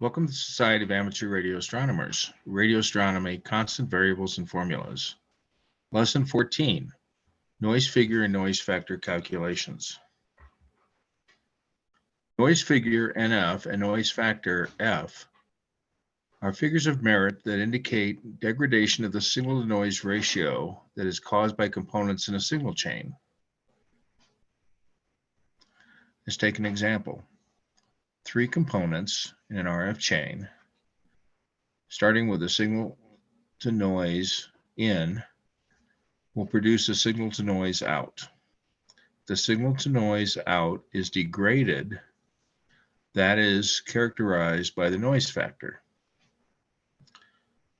Welcome to the Society of Amateur Radio Astronomers, Radio Astronomy, Constant Variables and Formulas. Lesson 14, Noise Figure and Noise Factor Calculations. Noise figure NF and noise factor F are figures of merit that indicate degradation of the signal-to-noise ratio that is caused by components in a signal chain. Let's take an example. 3 components in an RF chain, starting with a signal to noise in, will produce a signal to noise out. The signal to noise out is degraded. That is characterized by the noise factor.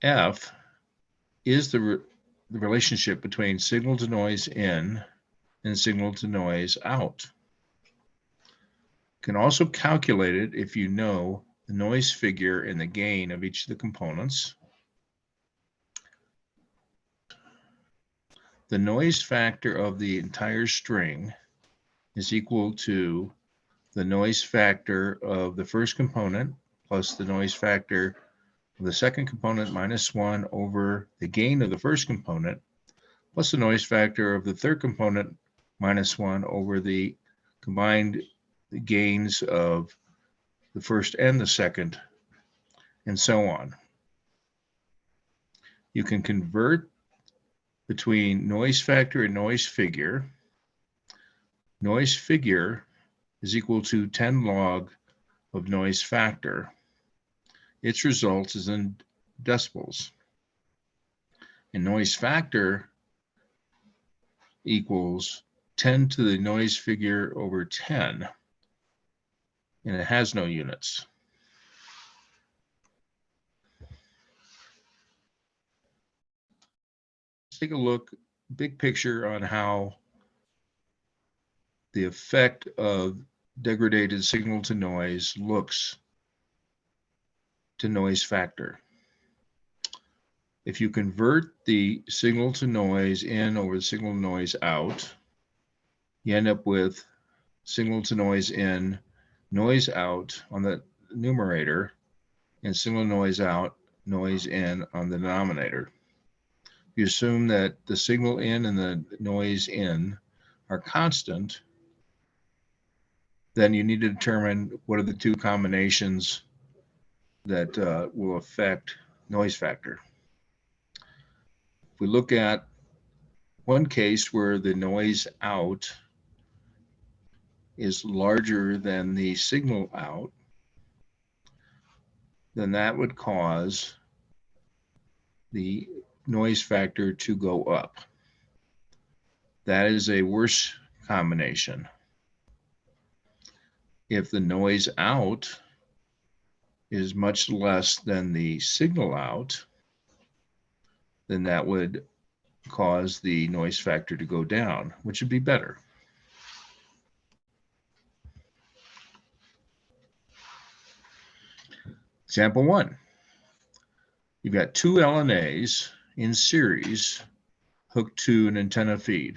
F is the relationship between signal to noise in and signal to noise out. You can also calculate it if you know the noise figure and the gain of each of the components. The noise factor of the entire string is equal to the noise factor of the first component plus the noise factor of the second component minus 1 over the gain of the first component plus the noise factor of the third component minus 1 over the combined gains of the first and the second, and so on. You can convert between noise factor and noise figure. Noise figure is equal to 10 log of noise factor. Its result is in decibels. And noise factor equals 10 to the noise figure over 10. And it has no units. Let's take a look, big picture, on how the effect of degraded signal to noise looks to noise factor. If you convert the signal to noise in over the signal to noise out, you end up with signal to noise in, noise out on the numerator, and signal noise out, noise in on the denominator. You assume that the signal in and the noise in are constant, then you need to determine what are the two combinations that will affect noise factor. If we look at one case where the noise out is larger than the signal out, then that would cause the noise factor to go up. That is a worse combination. If the noise out is much less than the signal out, then that would cause the noise factor to go down, which would be better. Example 1. You've got 2 LNAs in series hooked to an antenna feed.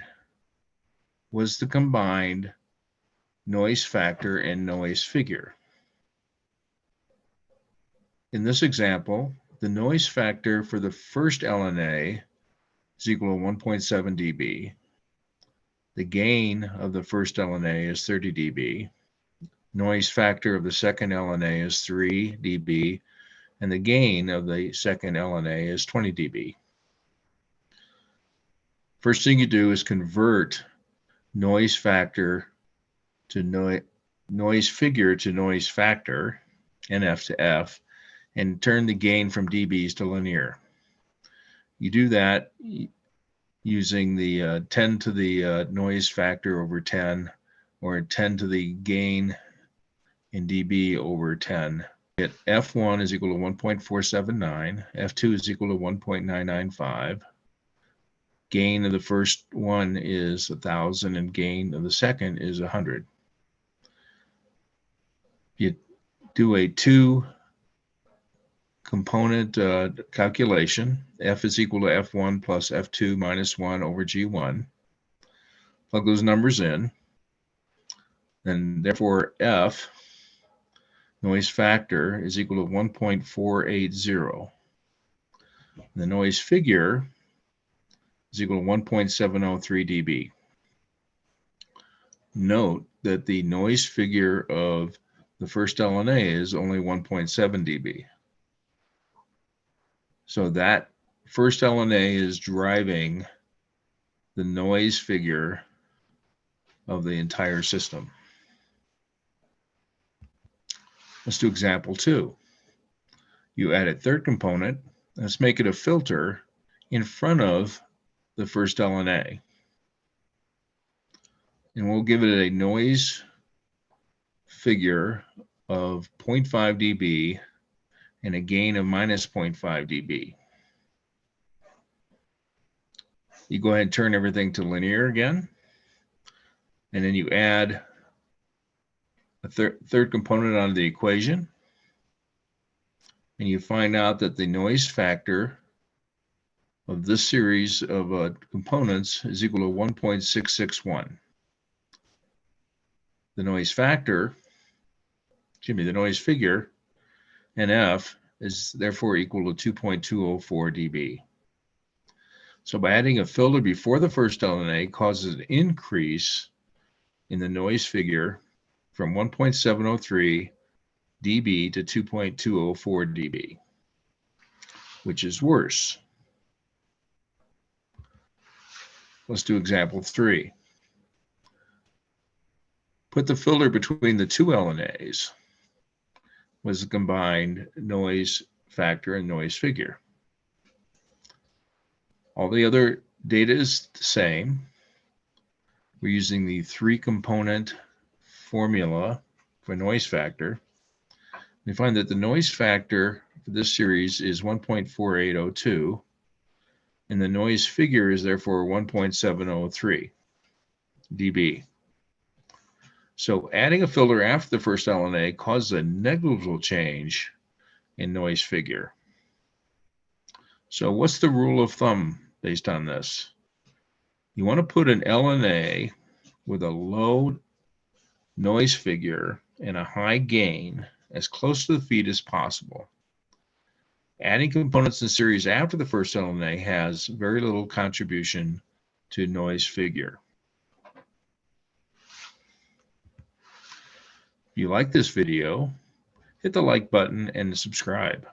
What's the combined noise factor and noise figure? In this example, the noise factor for the first LNA is equal to 1.7 dB. The gain of the first LNA is 30 dB. Noise factor of the second LNA is 3 dB, and the gain of the second LNA is 20 dB. First thing you do is convert noise factor to noise figure to noise factor, NF to F, and turn the gain from dBs to linear. You do that using the 10 to the noise factor over 10, or 10 to the gain in dB over 10. F1 is equal to 1.479, F2 is equal to 1.995. Gain of the first one is 1,000, and gain of the second is 100. You do a 2-component calculation. F is equal to F1 plus F2 minus 1 over G1. Plug those numbers in, and therefore F noise factor is equal to 1.480. The noise figure is equal to 1.703 dB. Note that the noise figure of the first LNA is only 1.7 dB. So that first LNA is driving the noise figure of the entire system. Let's do example 2. You add a third component. Let's make it a filter in front of the first LNA. And we'll give it a noise figure of 0.5 dB and a gain of minus 0.5 dB. You go ahead and turn everything to linear again. And then you add a third component onto the equation. And you find out that the noise factor of this series of components is equal to 1.661. The noise factor, the noise figure, NF, is therefore equal to 2.204 dB. So by adding a filter before the first LNA causes an increase in the noise figure from 1.703 dB to 2.204 dB, which is worse. Let's do example 3. Put the filter between the two LNAs was the combined noise factor and noise figure. All the other data is the same. We're using the 3-component formula for noise factor. We find that the noise factor for this series is 1.4802, and the noise figure is therefore 1.703 dB. So adding a filter after the first LNA causes a negligible change in noise figure. So what's the rule of thumb based on this? You want to put an LNA with a low noise figure and a high gain as close to the feed as possible. Adding components in series after the first LNA has very little contribution to noise figure. If you like this video, hit the like button and subscribe.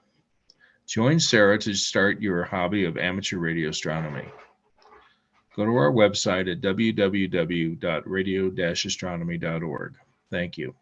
Join SARA to start your hobby of amateur radio astronomy. Go to our website at www.radio-astronomy.org. Thank you.